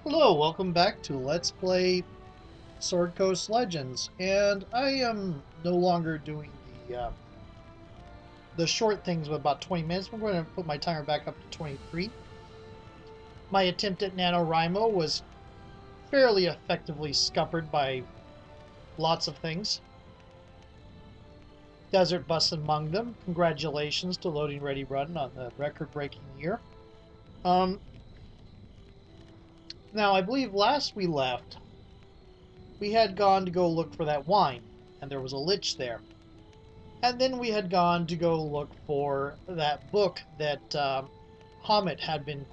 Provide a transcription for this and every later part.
Hello, welcome back to Let's Play Sword Coast Legends, and I am no longer doing the short things with about 20 minutes. We're going to put my timer back up to 23. My attempt at NaNoWriMo was fairly effectively scuppered by lots of things. Desert Bus among them. Congratulations to Loading Ready Run on the record-breaking year. Now, I believe last we left, we had gone to go look for that wine, and there was a lich there. And then we had gone to go look for that book that Hamet had been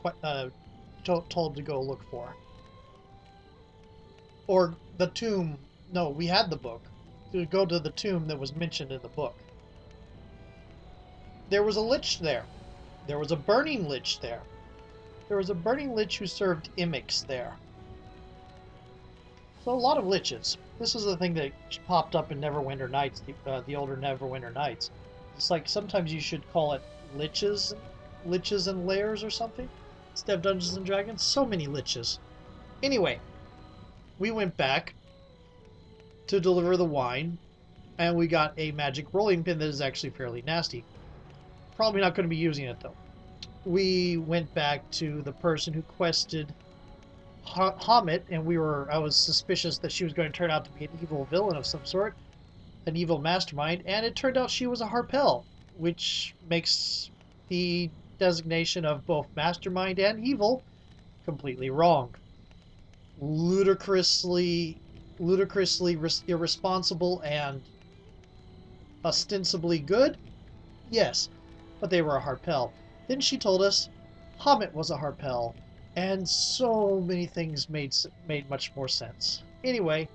told to go look for. Or the tomb. No, we had the book. To go to the tomb that was mentioned in the book. There was a lich there. There was a burning lich there. There was a burning lich who served Imix there. So a lot of liches. This is the thing that popped up in Neverwinter Nights, the older Neverwinter Nights. It's like sometimes you should call it liches and lairs or something instead of Dungeons and Dragons. So many liches. Anyway, we went back to deliver the wine, and we got a magic rolling pin that is actually fairly nasty. Probably not going to be using it though. We went back to the person who quested Hamet, and I was suspicious that she was going to turn out to be an evil villain of some sort, an evil mastermind, and it turned out she was a Harpel, which makes the designation of both mastermind and evil completely wrong. Ludicrously irresponsible and ostensibly good? Yes, but they were a Harpel. Then she told us Hamet was a Harpel, and so many things made much more sense. Anyway,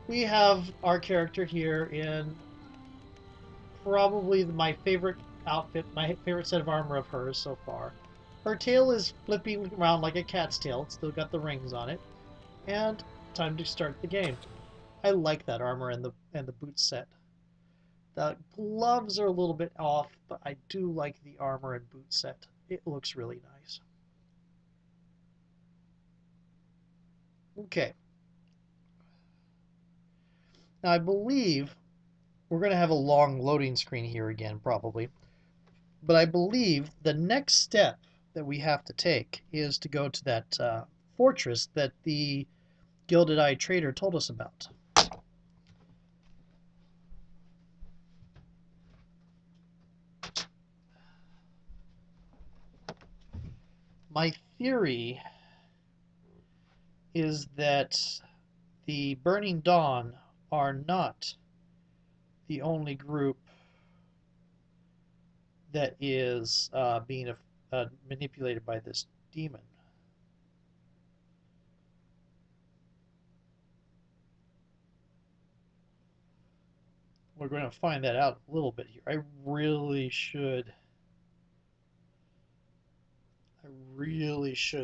we have our character here in probably my favorite outfit, my favorite set of armor of hers so far. Her tail is flipping around like a cat's tail. It's still got the rings on it. And time to start the game. I like that armor and the boot set. The gloves are a little bit off, but I do like the armor and boot set. It looks really nice. Okay. Now I believe we're going to have a long loading screen here again, probably. But I believe the next step that we have to take is to go to that fortress that the Gilded Eye Trader told us about. My theory is that the Burning Dawn are not the only group that is being manipulated by this demon. We're going to find that out a little bit here. I really should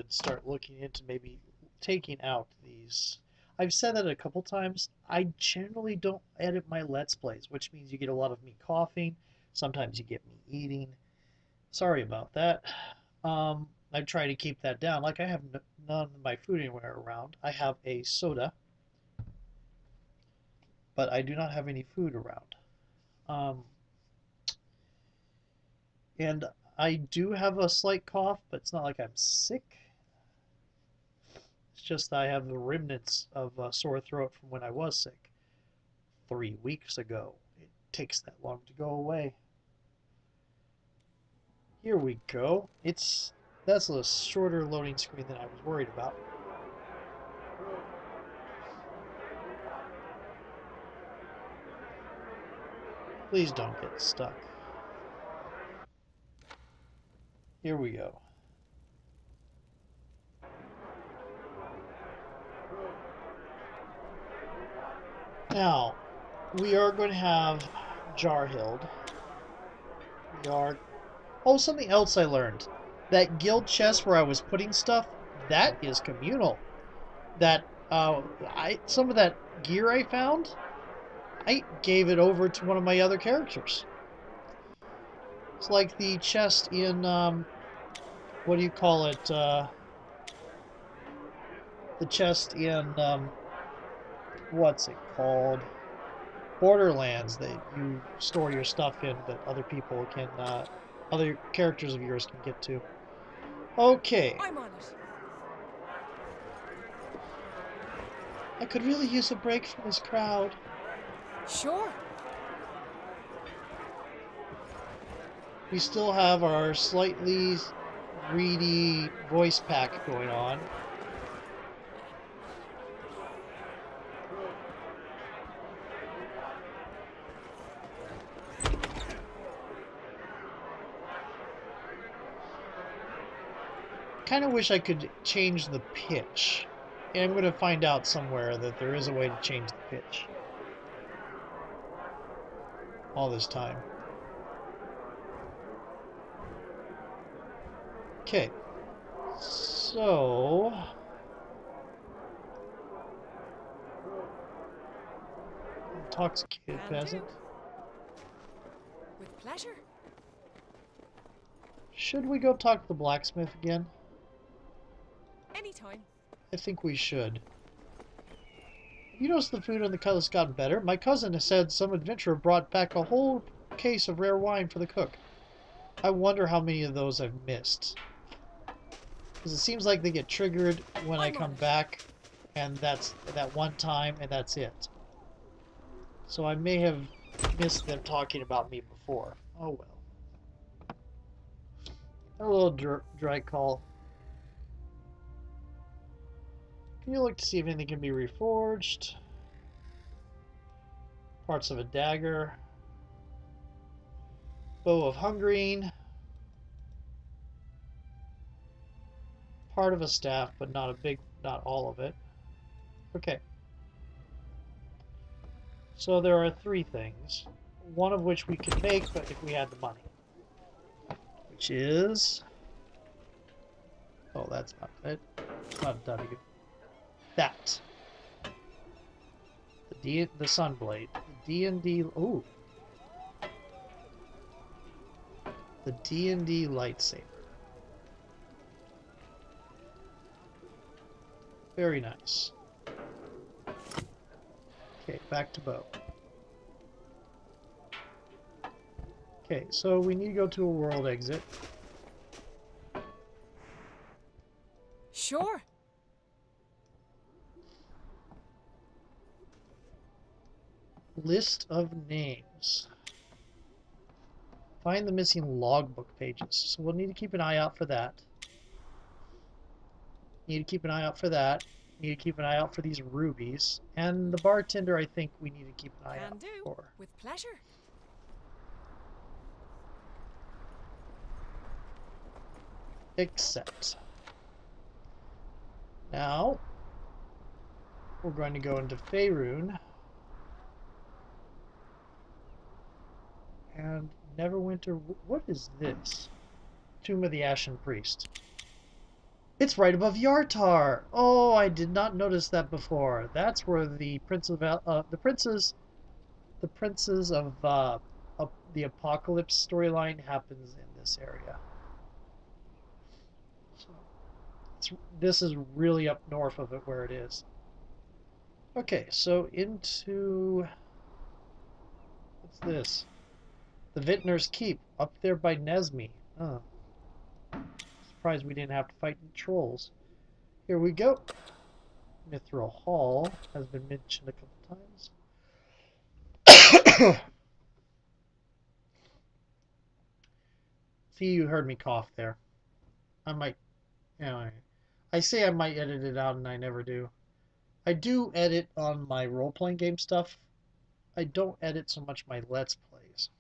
start looking into maybe taking out these. I've said that a couple times. I generally don't edit my Let's Plays, which means you get a lot of me coughing. Sometimes you get me eating. Sorry about that. I try to keep that down. Like I have none of my food anywhere around. I have a soda, but I do not have any food around. And I do have a slight cough, but it's not like I'm sick. It's just I have the remnants of a sore throat from when I was sick 3 weeks ago. It takes that long to go away. Here we go. That's a shorter loading screen than I was worried about. Please don't get stuck. Here we go. Now, we are going to have Jarhild. Oh, something else I learned. That guild chest where I was putting stuff, that is communal. That, some of that gear I found, I gave it over to one of my other characters. It's like the chest in, what do you call it? the chest in what's it called? Borderlands that you store your stuff in that other people can, other characters of yours can get to. Okay. I'm on it. I could really use a break from this crowd. Sure. We still have our slightly greedy voice pack going on. Kind of wish I could change the pitch. And I'm going to find out somewhere that there is a way to change the pitch. All this time. Okay. So... intoxicated peasant. With pleasure. Should we go talk to the blacksmith again? Anytime. I think we should. You notice the food on the cutlet's gotten better? My cousin has said some adventurer brought back a whole case of rare wine for the cook. I wonder how many of those I've missed. Because it seems like they get triggered when I come back, and that's that one time, and that's it. So I may have missed them talking about me before. Oh well. A little dry call. Can you look to see if anything can be reforged? Parts of a dagger. Bow of Hungrine. Part of a staff, but not all of it. Okay. So there are 3 things. One of which we could make, but if we had the money. Which is... oh, that's not it. It's not a W. That. The Sunblade. The D&D... ooh. The D&D lightsaber. Very nice. Okay, back to bow. Okay, so we need to go to a world exit. Sure. List of names. Find the missing logbook pages. So we'll need to keep an eye out for that. Need to keep an eye out for that. Need to keep an eye out for these rubies. And the bartender, I think we need to keep an eye out for. With pleasure. Accept. Now, we're going to go into Faerun. And Neverwinter... what is this? Tomb of the Ashen Priest. It's right above Yartar. Oh, I did not notice that before. That's where the princes of the Apocalypse storyline happens in this area. So this is really up north of it where it is. Okay, so into... what's this? The Vintner's Keep, up there by Nesme. Oh. Surprised we didn't have to fight the trolls. Here we go. Mithril Hall has been mentioned a couple times. See, you heard me cough there. I might... anyway. I say I might edit it out and I never do. I do edit on my role-playing game stuff. I don't edit so much my Let's Plays.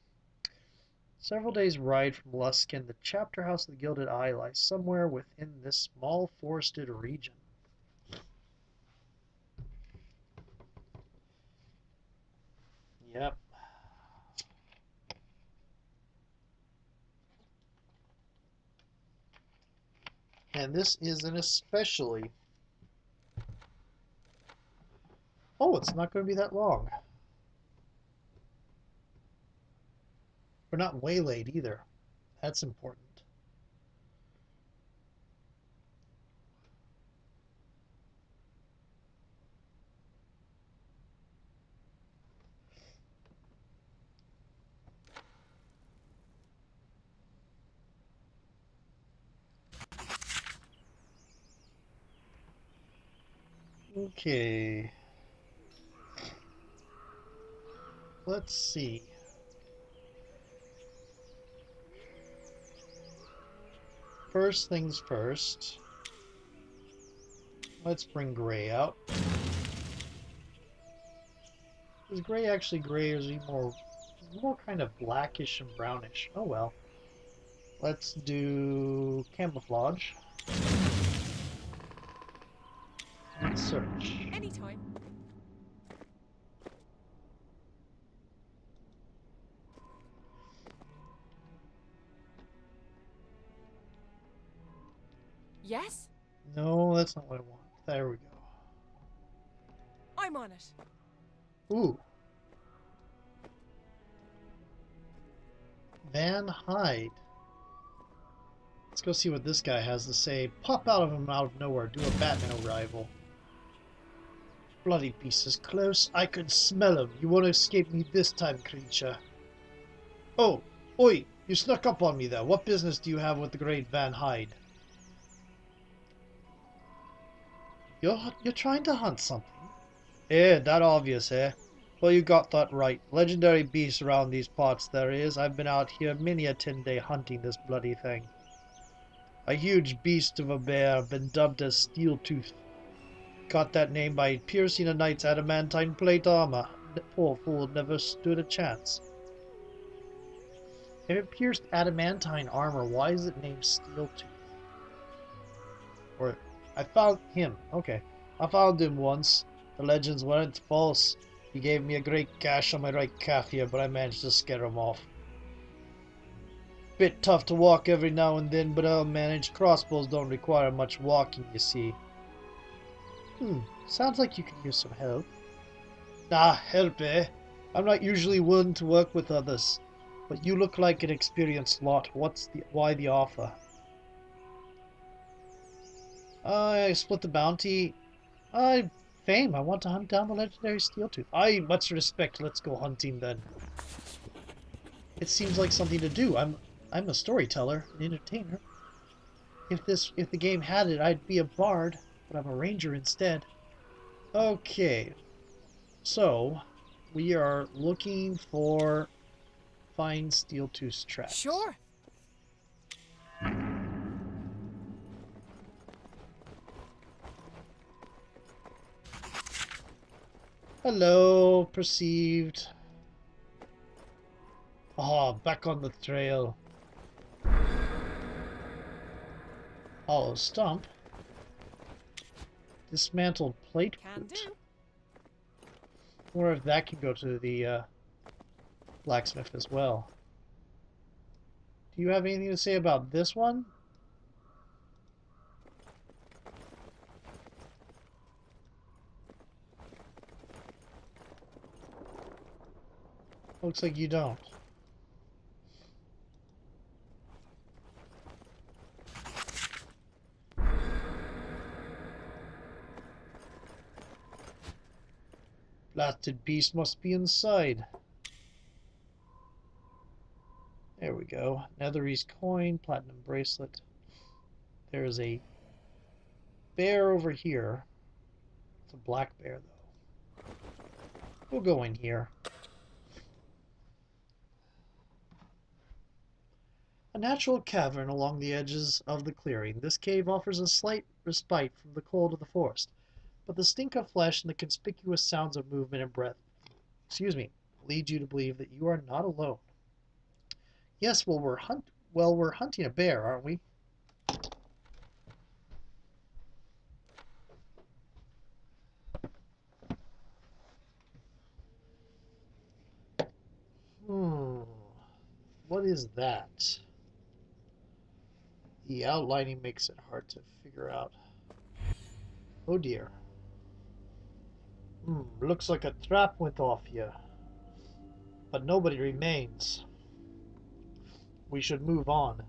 Several days' ride from Luskan, the chapter house of the Gilded Eye lies somewhere within this small forested region. Yep. And this is an especially... oh, it's not going to be that long. We're not waylaid either. That's important. Okay. Let's see. First things first. Let's bring gray out. Is gray actually gray, or is he more kind of blackish and brownish? Oh well. Let's do camouflage and search. Anytime. Yes? No, that's not what I want. There we go. I'm on it. Ooh. Van Hyde. Let's go see what this guy has to say. Pop out of him out of nowhere. Do a Batman arrival. Bloody beast is close. I can smell him. You won't escape me this time, creature. Oh, oi! You snuck up on me there. What business do you have with the great Van Hyde? You're trying to hunt something. Eh, that obvious, eh? Well, you got that right. Legendary beasts around these parts there is. I've been out here many a 10-day hunting this bloody thing. A huge beast of a bear, been dubbed as Steeltooth. Got that name by piercing a knight's adamantine plate armor. The poor fool never stood a chance. If it pierced adamantine armor, why is it named Steeltooth? Or, I found him. Okay. I found him once. The legends weren't false. He gave me a great gash on my right calf here, but I managed to scare him off. Bit tough to walk every now and then, but I'll manage. Crossbows don't require much walking, you see. Sounds like you could use some help. Nah, help, eh? I'm not usually willing to work with others, but you look like an experienced lot. Why the offer? I split the bounty. Fame. I want to hunt down the legendary Steeltooth. Much respect. Let's go hunting then. It seems like something to do. I'm a storyteller, an entertainer. If the game had it, I'd be a bard, but I'm a ranger instead. Okay. So, we are looking for find Steeltooth's tracks. Sure. Hello, perceived. Ah, back on the trail. Hollow stump. Dismantled plate Can boot. do. I wonder if that can go to the blacksmith as well. Do you have anything to say about this one? Looks like you don't. Blasted beast must be inside. There we go. Netherese coin, platinum bracelet. There's a bear over here. It's a black bear, though. We'll go in here. A natural cavern along the edges of the clearing. This cave offers a slight respite from the cold of the forest, but the stink of flesh and the conspicuous sounds of movement and breath, lead you to believe that you are not alone. Yes, well, we're hunting a bear, aren't we? What is that? The outlining makes it hard to figure out. Oh dear. Looks like a trap went off here. But nobody remains. We should move on.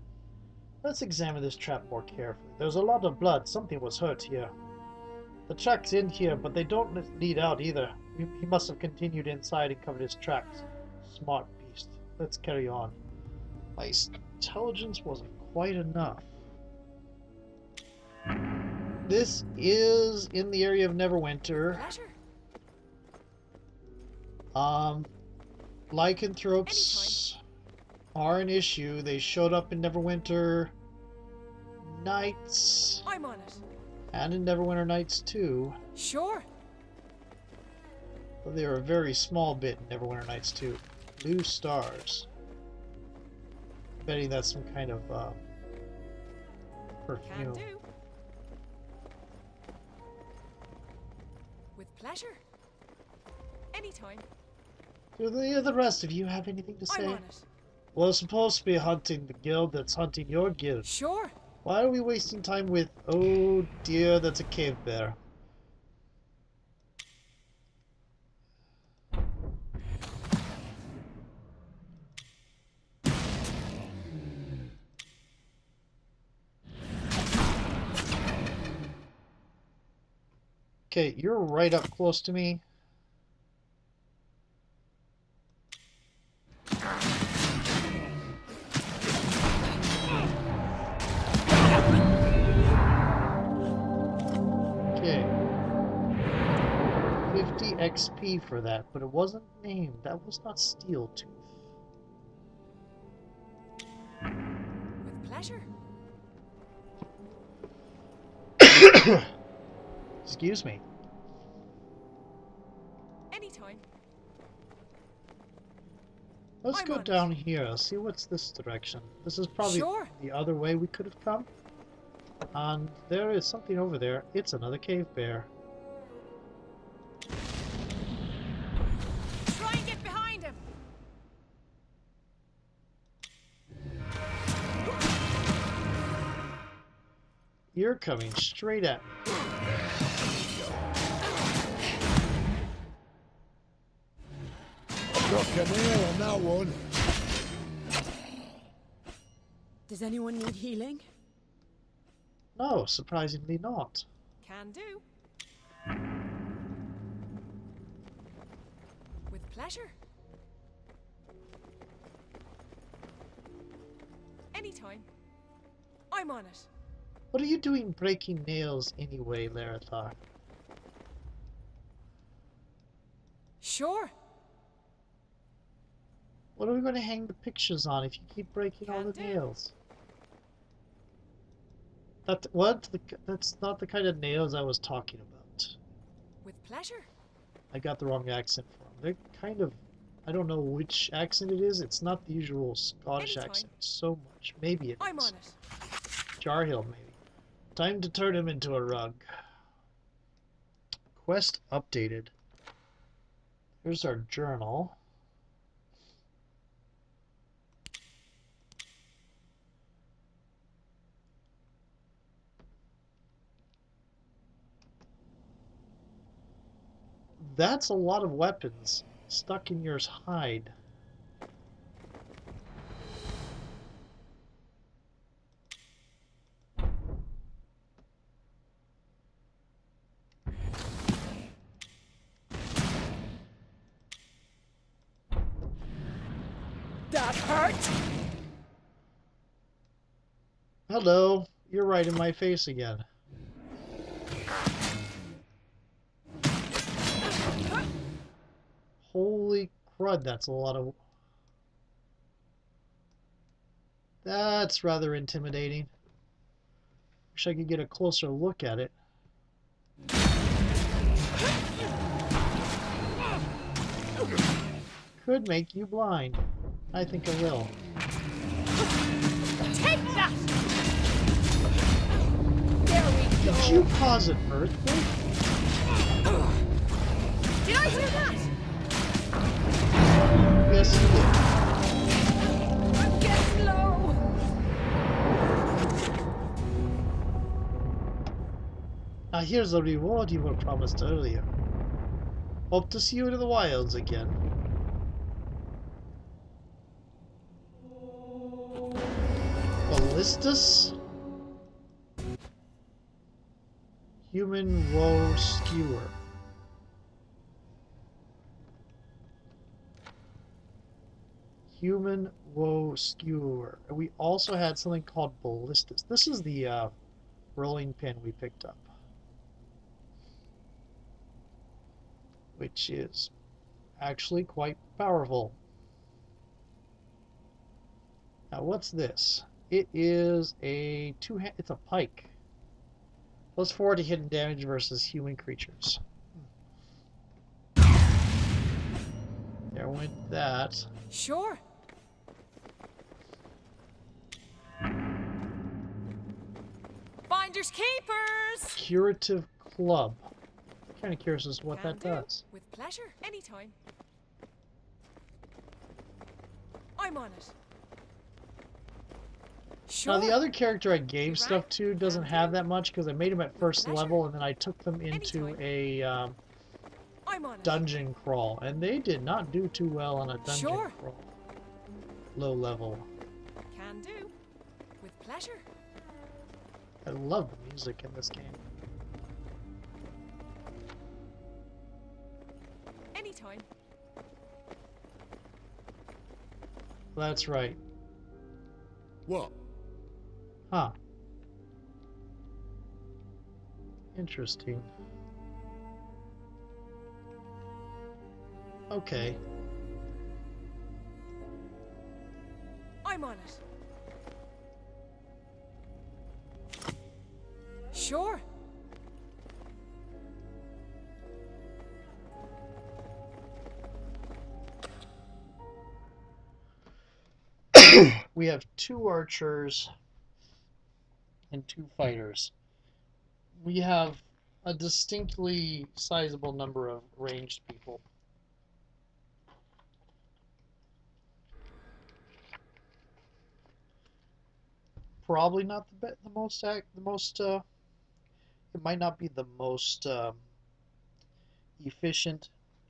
Let's examine this trap more carefully. There's a lot of blood. Something was hurt here. The tracks end here, but they don't lead out either. He must have continued inside and covered his tracks. Smart beast. Let's carry on. My intelligence wasn't quite enough. This is in the area of Neverwinter. Pleasure. Lycanthropes are an issue. They showed up in Neverwinter Nights I'm on it. and in Neverwinter Nights 2. Sure. But they are a very small bit in Neverwinter Nights 2. Blue stars. I'm betting that's some kind of Can perfume. do. With pleasure. Anytime. Do the rest of you have anything to I'm say? on it. We're supposed to be hunting the guild that's hunting your guild. Sure. Why are we wasting time with... Oh dear, that's a cave bear. Okay, you're right up close to me. Okay. 50 XP for that, but it wasn't named. That was not Steel Tooth. With pleasure. Excuse me. Anytime. Let's I'm go on it. down here. See what's this direction. This is probably Sure. the other way we could have come. And there is something over there. It's another cave bear. Try and get behind him. You're coming straight at me. Struck a nail on that one. Does anyone need healing? No, surprisingly not. Can do. With pleasure. Anytime. I'm on it. What are you doing breaking nails anyway, Larathar? Sure. What are we going to hang the pictures on if you keep breaking all Can the do. nails? That's not the kind of nails I was talking about. With pleasure. I got the wrong accent for them. They're kind of... I don't know which accent it is. It's not the usual Scottish Anytime. accent so much. Maybe it I'm is. on it. Jarhill, maybe. Time to turn him into a rug. Quest updated. Here's our journal. That's a lot of weapons stuck in your hide. That hurt! Hello, you're right in my face again. Holy crud, that's a lot of... That's rather intimidating. Wish I could get a closer look at it. Could make you blind. I think I will. Take that! There we go! Did you cause an earthquake? Did I do that? Yes, you did. I'm getting low! Ah, here's the reward you were promised earlier. Hope to see you in the wilds again. Ballistus? Human woe skewer. Human woe skewer. We also had something called ballistus. This is the rolling pin we picked up. which is actually quite powerful. Now, what's this? It is a two-hand. It's a pike. +4 to hidden damage versus human creatures. There went that. Sure. Finders keepers. Curative club. Kind of curious as to what Can that do. does. With pleasure. Anytime. I'm on it. Sure. Now, the other character I gave Right. stuff to doesn't have that much because I made him at first pleasure. level and then I took them into Anytime. a I'm on it. dungeon crawl, and they did not do too well on a dungeon Sure. crawl. Low level. Can do. With pleasure. I love the music in this game. Anytime. That's right. What? Huh. Interesting. Okay. I'm on it. Sure. We have 2 archers and 2 fighters. We have a distinctly sizable number of ranged people. Probably not the most it might not be the most efficient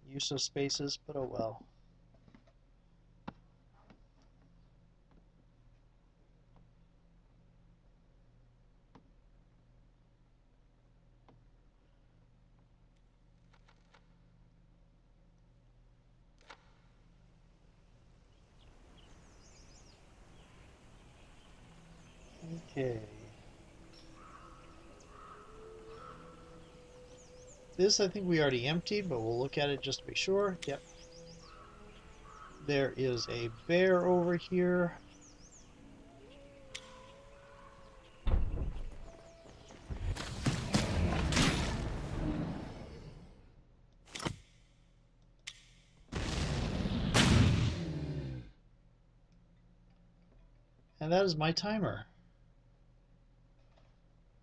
use of spaces, but oh well. Okay. This I think we already emptied, but we'll look at it just to be sure. Yep. There is a bear over here. And that is my timer.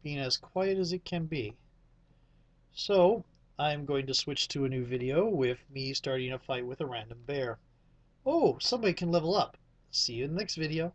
Being as quiet as it can be. So, I'm going to switch to a new video with me starting a fight with a random bear. Oh, somebody can level up. See you in the next video.